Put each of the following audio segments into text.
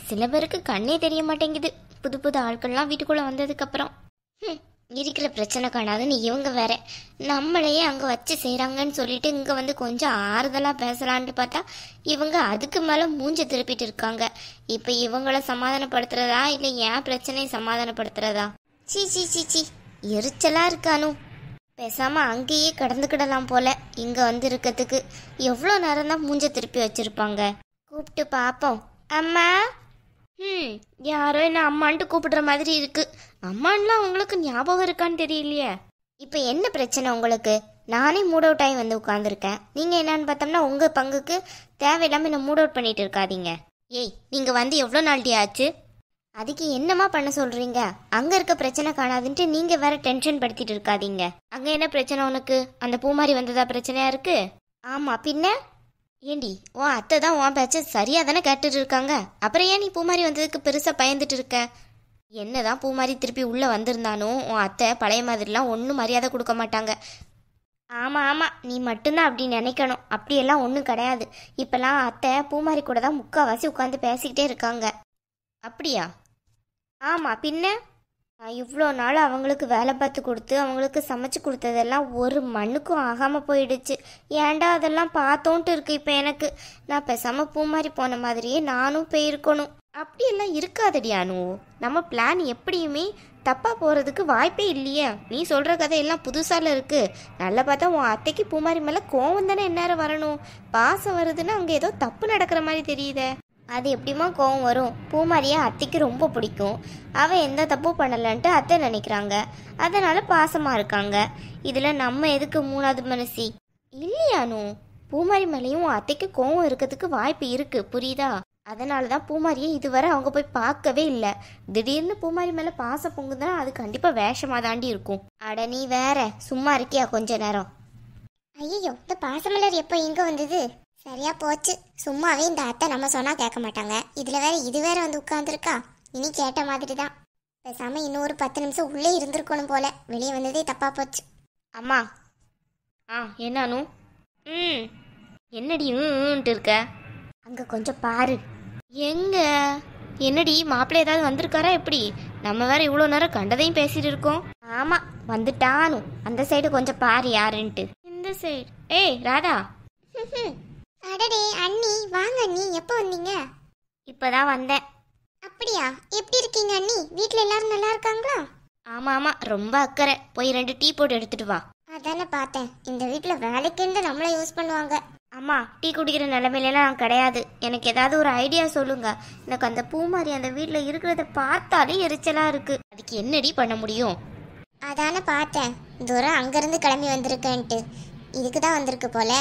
சில பேருக்கு கண்ணே தெரிய மாட்டேங்குது புது புது ஆட்கள்லாம் வீட்டுக்குள்ளே வந்ததுக்கப்புறம். இருக்கிற பிரச்சனை காணாதுன்னு இவங்க வேற நம்மளையே அங்கே வச்சு செய்கிறாங்கன்னு சொல்லிட்டு இங்கே வந்து கொஞ்சம் ஆறுதலாக பேசலான்ட்டு பார்த்தா இவங்க அதுக்கு மேலே மூஞ்ச திருப்பிட்டு இருக்காங்க. இப்போ இவங்கள சமாதானப்படுத்துறதா இல்லை ஏன் பிரச்சனையை சமாதானப்படுத்துறதா? சீ சீ சீ சீ, எரிச்சலாக இருக்கானு. பேசாமல் அங்கேயே கடந்துக்கிடலாம் போல. இங்கே வந்து இருக்கிறதுக்கு எவ்வளோ நேரம் தான் மூஞ்ச திருப்பி வச்சுருப்பாங்க. கூப்பிட்டு பார்ப்போம். அம்மா. யாரோ என்ன அம்மான்ட்டு கூப்பிடுற மாதிரி இருக்கு. அம்மான்லாம் உங்களுக்கு ஞாபகம் இருக்கான்னு தெரியலையே. இப்போ என்ன பிரச்சனை உங்களுக்கு? நானே மூட் அவுட் ஆகி வந்து உட்காந்துருக்கேன். நீங்கள் என்னன்னு பார்த்தோம்னா உங்கள் பங்குக்கு தேவையில்லாமல் என்ன மூட் அவுட் பண்ணிட்டு இருக்காதீங்க. ஏய், நீங்கள் வந்து எவ்வளோ நாள்டி ஆச்சு? அதுக்கு என்னம்மா பண்ண சொல்கிறீங்க? அங்கே இருக்க பிரச்சனை காணாதுன்ட்டு நீங்கள் வேற டென்ஷன் படுத்திட்டு இருக்காதீங்க. அங்கே என்ன பிரச்சனை உனக்கு? அந்த பூமாரி வந்ததா பிரச்சனையா இருக்கு? ஆமாம், பின்ன ஏண்டி உன் அத்தை தான் உன் பேச்ச சரியாக தானே கேட்டுட்டு இருக்காங்க. அப்புறம் ஏன் நீ பூமாரி வந்ததுக்கு பெருசாக பயந்துட்டு இருக்க? என்னதான் பூமாரி திருப்பி உள்ளே வந்திருந்தாலும் உன் அத்தை பழைய மாதிரிலாம் ஒன்றும் மரியாதை கொடுக்க மாட்டாங்க. ஆமாம் ஆமாம், நீ மட்டும்தான் அப்படி நினைக்கணும். அப்படியெல்லாம் ஒன்றும் கிடையாது. இப்போல்லாம் அத்தை பூமாரி கூட தான் முக்கால்வாசி உட்காந்து பேசிக்கிட்டே இருக்காங்க. அப்படியா? ஆமாம், பின்ன இவ்வளோ நாள் அவங்களுக்கு வேலை பார்த்து கொடுத்து அவங்களுக்கு சமைச்சு கொடுத்ததெல்லாம் ஒரு மண்ணுக்கும் ஆகாமல் போயிடுச்சு. ஏன்டா அதெல்லாம் பார்த்தோன்ட்டு இருக்கு இப்போ எனக்கு. நான் பேசாமல் பூமாரி போன மாதிரியே நானும் போயிருக்கணும். அப்படியெல்லாம் இருக்காதடி அனு. நம்ம பிளான் எப்படியுமே தப்பாக போகிறதுக்கு வாய்ப்பே இல்லையே. நீ சொல்கிற கதையெல்லாம் புதுசால இருக்கு. நல்லா பார்த்தா உன் அத்தைக்கு பூமாரி மேலே கோவம் தானே எந்நேரம் வரணும். பாசம் வருதுன்னா அங்கே ஏதோ தப்பு நடக்கிற மாதிரி தெரியுதே. அது எப்படிமா கோவம் வரும்? பூமாரியை அத்தைக்கு ரொம்ப பிடிக்கும். அவள் எந்த தப்பும் பண்ணலன்ட்டு அத்தை நினைக்கிறாங்க. அதனால பாசமாக இருக்காங்க. இதில் நம்ம எதுக்கு மூணாவது மனசி? இல்லையானு, பூமாரி மேலேயும் அத்தைக்கு கோவம் இருக்கிறதுக்கு வாய்ப்பு இருக்கு, புரியுதா? அதனால தான் பூமாரியை இதுவரை அவங்க போய் பார்க்கவே இல்லை. திடீர்னு பூமாரி மேலே பாசம் பொங்குதுன்னா அது கண்டிப்பாக வேஷமாக தாண்டி இருக்கும். அட நீ வேற சும்மா இருக்கியா கொஞ்ச நேரம்? ஐயோ, இந்த பாசமலர் எப்போ இங்கே வந்தது? சரியா போச்சு. சும்மாவே இந்த அத்தை நம்ம சொன்னா கேட்க மாட்டாங்க. இதுல வேற இது வேற வந்து உட்கார்ந்துருக்கா. இனி கேட்ட மாதிரி தான். பேசாம இன்னும் ஒரு 10 நிமிஷம் உள்ளே இருந்திருக்கணும் போல. வெளியே வந்ததே தப்பா போச்சு. அம்மா. என்னானு? என்னடி இருக்க? அங்க கொஞ்சம் பாரு. எங்க? என்னடி மாப்பிள்ளை ஏதாவது வந்திருக்காரா எப்படி? நம்ம வேற இவ்வளோ நேரம் கண்டதையும் பேசிட்டு இருக்கோம். ஆமா, வந்துட்டானு. அந்த சைடு கொஞ்சம் பாரு யாருன்ட்டு. இந்த சைடு. ஏய் ராதா. அடடே அண்ணி, வாங்க அண்ணி. எப்போ வந்தீங்க? இப்பதான் வந்தேன். அப்படியா? எப்படி இருக்கீங்க அண்ணி? வீட்டில் எல்லாரும் நல்லா இருக்காங்களா? ஆமா ஆமா, ரொம்ப அக்கறை. போய் 2 டீ போட்டு எடுத்துட்டு வா. அதானே பார்த்தேன். இந்த வீட்டில் வேலைக்குன்னு நம்மளை யூஸ் பண்ணுவாங்க. அம்மா, டீ குடிக்கிற நிலைமையிலாம் நான் கிடையாது. எனக்கு ஏதாவது ஒரு ஐடியா சொல்லுங்க. எனக்கு அந்த பூமாரி அந்த வீட்டில் இருக்கிறத பார்த்தாலே எரிச்சலா இருக்கு. அதுக்கு என்னடி பண்ண முடியும்? அதானே பார்த்தேன். தூரம் அங்கிருந்து கிளம்பி வந்திருக்கேன்ட்டு. இதுக்கு தான் வந்திருக்கு போல.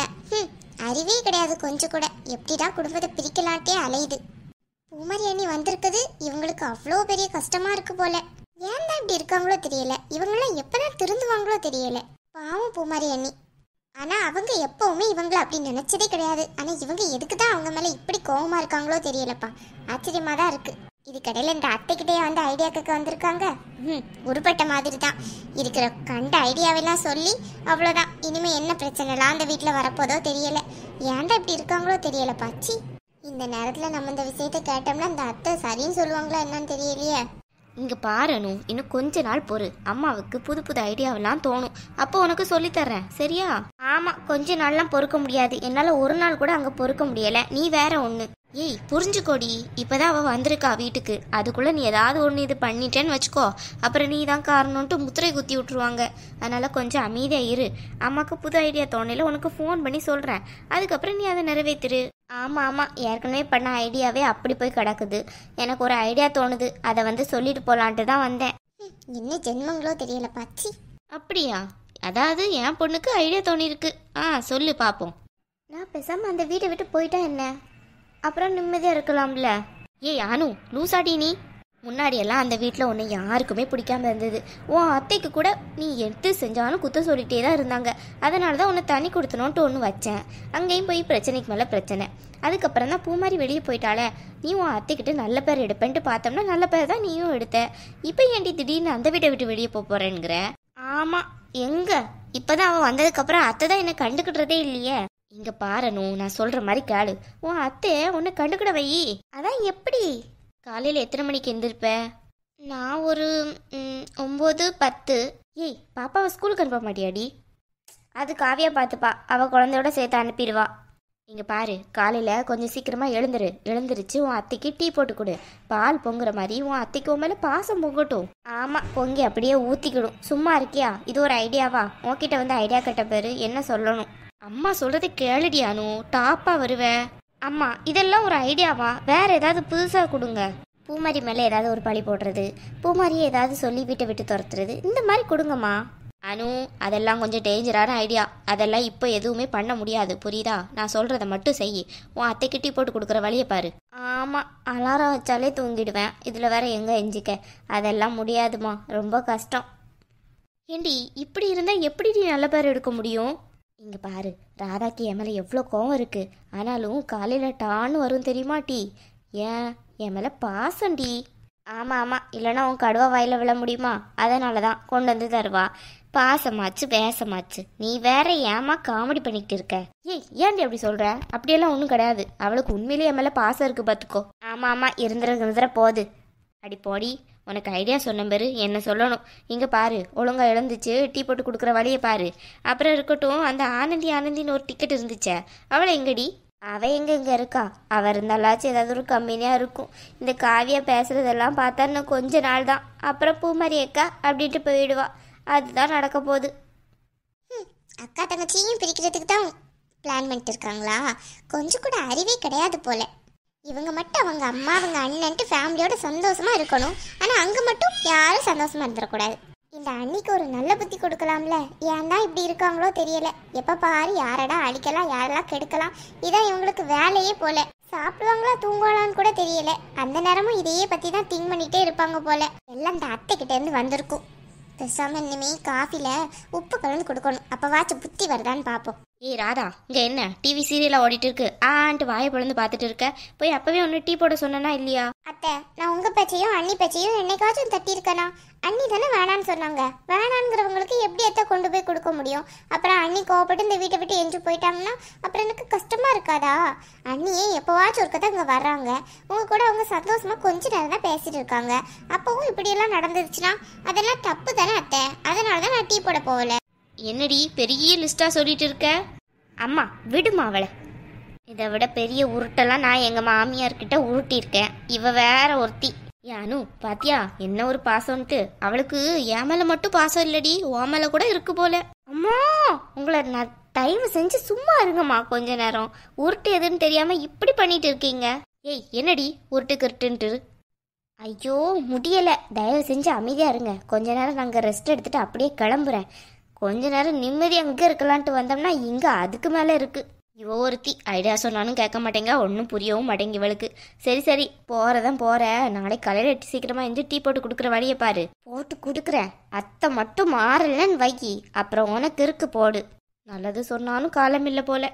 அறிவே கிடையாது கொஞ்சம் கூட. எப்படிதான் குடும்பத்தை பிரிக்கலான்ட்டே அலையுது. பூமாரி அண்ணி வந்திருக்குது இவங்களுக்கு அவ்வளோ பெரிய கஷ்டமா இருக்கு போல. ஏன் தான் இப்படி இருக்காங்களோ தெரியல. இவங்களாம் எப்பதான் திருந்துவாங்களோ தெரியல. பாவம் பூமாரி அண்ணி. ஆனா அவங்க எப்பவுமே இவங்களை அப்படி நினைச்சதே கிடையாது. ஆனா இவங்க எதுக்கு தான் அவங்க மேல இப்படி கோவமா இருக்காங்களோ தெரியலப்பா. ஆச்சரியமா தான் இருக்கு. இதுக்கடையில இந்த அத்தைக்கிட்டே வந்து ஐடியா கேட்க வந்திருக்காங்க. உருப்பட்ட மாதிரி தான் இருக்கிற. கண்ட ஐடியாவெல்லாம் சொல்லி அவ்வளோதான். இனிமே என்ன பிரச்சனைலாம் அந்த வீட்டில் வரப்போதோ தெரியல. ஏன்டா இப்படி இருக்காங்களோ தெரியல பாச்சி. இந்த நேரத்தில் நம்ம இந்த விஷயத்த கேட்டோம்னா இந்த அத்தை சரின்னு சொல்லுவாங்களா என்னன்னு தெரியலையே. இங்கே பாருனு, இன்னும் கொஞ்ச நாள் பொறு. அம்மாவுக்கு புது புது ஐடியாவெல்லாம் தோணும். அப்போ உனக்கு சொல்லித்தர்றேன், சரியா? ஆமாம், கொஞ்ச நாள்லாம் பொறுக்க முடியாது. என்னால் ஒரு நாள் கூட அங்கே பொறுக்க முடியலை. நீ வேற ஒன்று. ஏய் புரிஞ்சுக்கோடி, இப்போதான் அவள் வந்திருக்கா வீட்டுக்கு. அதுக்குள்ளே நீ ஏதாவது ஒன்று இது பண்ணிட்டேன்னு வச்சுக்கோ. அப்புறம் நீ தான் காரணம்ன்ட்டு முத்திரை குத்தி விட்ருவாங்க. அதனால் கொஞ்சம் அமைதியாக இரு. அம்மாவுக்கு புது ஐடியா தோணையில் உனக்கு ஃபோன் பண்ணி சொல்கிறேன். அதுக்கப்புறம் நீ அதை நிறைவேற்றிரு. ஆமாம் ஆமாம், ஏற்கனவே பண்ண ஐடியாவே அப்படி போய் கிடக்குது. எனக்கு ஒரு ஐடியா தோணுது. அதை வந்து சொல்லிட்டு போகலான்ட்டு தான் வந்தேன். என்ன ஜென்மங்களோ தெரியல பாச்சி. அப்படியா? அதாவது என் பொண்ணுக்கு ஐடியா தோணிருக்கு. சொல்லு பார்ப்போம். நான் பேசாமல் அந்த வீட்டை விட்டு போயிட்டா என்ன? அப்புறம் நிம்மதியாக இருக்கலாம்ல. ஏய் அனு, லூசாடி நீ. முன்னாடியெல்லாம் அந்த வீட்டில் உன்னை யாருக்குமே பிடிக்காம இருந்தது. உன் அத்தைக்கு கூட நீ எடுத்து செஞ்சாலும் குத்த சொல்லிகிட்டே தான் இருந்தாங்க. அதனால தான் உன்னை தனி கொடுத்தணுன்ட்டு ஒன்று வச்சேன். அங்கேயும் போய் பிரச்சனைக்கு மேலே பிரச்சனை. அதுக்கப்புறம் தான் பூமாரி வெளியே போயிட்டாலே. நீ உன் அத்தைக்கிட்ட நல்ல பேர் எடுப்பேன்ட்டு பார்த்தோம்னா நல்ல பேர் தான் நீயும் எடுத்த. இப்போ ஏன்டி திடீர்னு அந்த வீட்டை விட்டு வெளியே போகிறேங்கிற? ஆமாம், எங்கே? இப்போ தான் அவன் வந்ததுக்கப்புறம் அத்தை தான் என்னை கண்டுக்கிட்டதே இல்லையே. இங்க பாரனு, நான் சொல்ற மாதிரி கேளு. உன் அத்தை உன்னை கண்டுக்கிட வை. அதான் எப்படி? காலையில எத்தனை மணிக்கு எந்திருப்ப? நான் ஒரு 9:10. ஏய், பாப்பாவை ஸ்கூலுக்கு அனுப்ப மாட்டியாடி? அது காவியா பார்த்துப்பா, அவள் குழந்தையோட சேர்த்து அனுப்பிடுவா. இங்கே பாரு, காலையில் கொஞ்சம் சீக்கிரமாக எழுந்திருச்சு உன் அத்தைக்கு டீ போட்டு கொடு. பால் பொங்குற மாதிரி உன் அத்தைக்கு உன் மேலே பாசம் பொங்கட்டும். ஆமாம், பொங்கி அப்படியே ஊற்றிக்கிடும். சும்மா இருக்கியா? இது ஒரு ஐடியாவா? உன்கிட்ட வந்து ஐடியா கட்ட பேர் என்ன சொல்லணும்? அம்மா சொல்கிறத கேளுடியானு, டாப்பாக வருவேன். அம்மா, இதெல்லாம் ஒரு ஐடியாவா? வேற ஏதாவது புதுசாக கொடுங்க. பூமாரி மேலே ஏதாவது ஒரு பழி போடுறது, பூமாரியை ஏதாவது சொல்லி வீட்டை விட்டு துரத்துறது, இந்த மாதிரி கொடுங்கம்மா. அனு, அதெல்லாம் கொஞ்சம் டேஞ்சரான ஐடியா. அதெல்லாம் இப்போ எதுவுமே பண்ண முடியாது, புரியுதா? நான் சொல்கிறத மட்டும் செய். உன் அத்தைக்கு டீ போட்டு கொடுக்குற வழியை பாரு. ஆமாம், அலாரம் வச்சாலே தூங்கிடுவேன். இதில் வேற எங்கே எஞ்சிக்க? அதெல்லாம் முடியாதுமா, ரொம்ப கஷ்டம். ஏண்டி இப்படி இருந்தால் எப்படி நீ நல்ல பேர் எடுக்க முடியும்? இங்கே பாரு, ராதாக்கு என் மேலே எவ்வளோ கோவம் இருக்குது. ஆனாலும் காலையில் டான்னு வரும் தெரியுமா டீ? ஏன் என் மேலே பாசண்டி. ஆமாம் ஆமாம், இல்லைன்னா உன் கடுவா வாயில் விழ முடியுமா? அதனால தான் கொண்டு வந்து தருவா. பாசமாச்சு வேசமாச்சு. நீ வேற ஏமா காமெடி பண்ணிக்கிட்டு இருக்க? ஏய், ஏன்டி அப்படி சொல்ற? அப்படியெல்லாம் ஒன்றும் கிடையாது. அவளுக்கு உண்மையிலேயே என் மேலே பாசம் இருக்கு பார்த்துக்கோ. ஆமாம் ஆமாம், இருந்துற போகுது. அடி போடி, உனக்கு ஐடியா சொன்ன பேரு என்ன சொல்லணும். இங்கே பாரு, ஒழுங்கா எழுந்துச்சு டீ போட்டு கொடுக்குற வழியை பாரு. அப்புறம் இருக்கட்டும், அந்த ஆனந்தின்னு ஒரு டிக்கெட் இருந்துச்சே, அவளை எங்கடி? அவ எங்க இருக்கா? அவ இருந்தாலாச்சும் ஏதாவது ஒரு கம்பெனியாக இருக்கும். இந்த காவியா பேசுறதெல்லாம் பார்த்தா இன்னும் கொஞ்ச நாள் தான். அப்புறம் பூமாரி அக்கா அப்படின்ட்டு போயிடுவா. அதுதான் நடக்க போகுது. அக்கா தங்கச்சியும் பிரிக்கிறதுக்கு தான் பிளான் பண்ணிட்டு இருக்காங்களா? கொஞ்சம் கூட அறிவே கிடையாது போல. இவங்க மட்டும் அவங்க அம்மா அவங்க அண்ணன்ட்டு ஃபேமிலியோட சந்தோஷமா இருக்கணும். ஆனால் அங்கே மட்டும் யாரும் சந்தோஷமா இருந்துடக்கூடாது. இந்த அன்னிக்கு ஒரு நல்ல புத்தி கொடுக்கலாம்ல. ஏன் தான் இப்படி இருக்காங்களோ தெரியல. எப்போ பாரு யாரடா அடிக்கலாம், யாரெல்லாம் கெடுக்கலாம், இதான் இவங்களுக்கு வேலையே போல. சாப்பிடுவாங்களா தூங்குவாங்களான்னு கூட தெரியல. அந்த நேரமும் இதையே பற்றி தான் திங்க் பண்ணிகிட்டே இருப்பாங்க போல. எல்லாம் இந்த அத்தைக்கிட்டேருந்து வந்திருக்கும். பேசாம இனிமே காஃபில உப்பு கலந்து கொடுக்கணும். அப்பவாச்சும் புத்தி வருதான்னு பார்ப்போம். ஏய் ராதா, இங்கே என்ன டிவி சீரியலாக ஓடிட்டு இருக்கு? ஆன்ட்டு வாயை பிளந்து பார்த்துட்டு இருக்க. போய் அப்பவே ஒன்று டீ போட சொன்னா இல்லையா? அத்தை, நான் உங்க பேச்சையும் அண்ணி பேச்சையும் என்னைக்காச்சும் தட்டி இருக்கனா? அண்ணி தானே வேணான்னு சொன்னாங்க. வேணாங்கிறவங்களுக்கு எப்படி அத்தை கொண்டு போய் கொடுக்க முடியும்? அப்புறம் அண்ணி கோவப்பட்டு இந்த வீட்டை விட்டு எஞ்சி போயிட்டாங்கன்னா அப்புறம் எனக்கு கஷ்டமா இருக்காதா? அண்ணியே எப்போவாச்சும் ஒருக்கதான் இங்கே வர்றாங்க. உங்க கூட அவங்க சந்தோஷமா கொஞ்ச நேரம் தான் பேசிட்டு இருக்காங்க. அப்பவும் இப்படியெல்லாம் நடந்துருச்சுன்னா அதெல்லாம் தப்பு தானே அத்தை? அதனால தான் நான் டீ போட போகல. என்னடி பெரிய லிஸ்டா சொல்லிட்டு இருக்க? அம்மா விடுமா அவளை. இதை விட பெரிய உருட்டெல்லாம் நான் எங்க மாமியார்கிட்ட உருட்டியிருக்கேன். இவ வேற ஒருத்தி. யானு பாத்தியா என்ன ஒரு பாசம்ட்டு? அவளுக்கு என் மேல மட்டும் பாசம் இல்லடி, உன் மேல கூட இருக்கு போல. அம்மா, உங்களை நான் தயவு செஞ்சு சும்மா இருங்கம்மா கொஞ்ச நேரம். உருட்டு எதுன்னு தெரியாம இப்படி பண்ணிட்டு இருக்கீங்க. ஏய், என்னடி உருட்டு கிருட்டுன்ட்டு? ஐயோ முடியல, தயவு செஞ்சு அமைதியா இருங்க. கொஞ்ச நேரம் நாங்கள் ரெஸ்ட் எடுத்துட்டு அப்படியே கிளம்புறேன். கொஞ்ச நேரம் நிம்மதி அங்கே இருக்கலான்ட்டு வந்தோம்னா இங்கே அதுக்கு மேலே இருக்கு. இவ ஒருத்தி ஐடியா சொன்னாலும் கேட்க மாட்டேங்க, ஒன்றும் புரியவும் மாட்டேங்க இவளுக்கு. சரி சரி, போகிறதான் போகிற. நாளைக்கு காலையில் சீக்கிரமாக இருந்து டீ போட்டு கொடுக்குற வழியை பாரு. போட்டு கொடுக்குறேன். அத்தை மட்டும் மாறலன்னு வைக்கி, அப்புறம் உனக்கு இருக்கு போடு. நல்லது சொன்னாலும் காலம் இல்லை போல.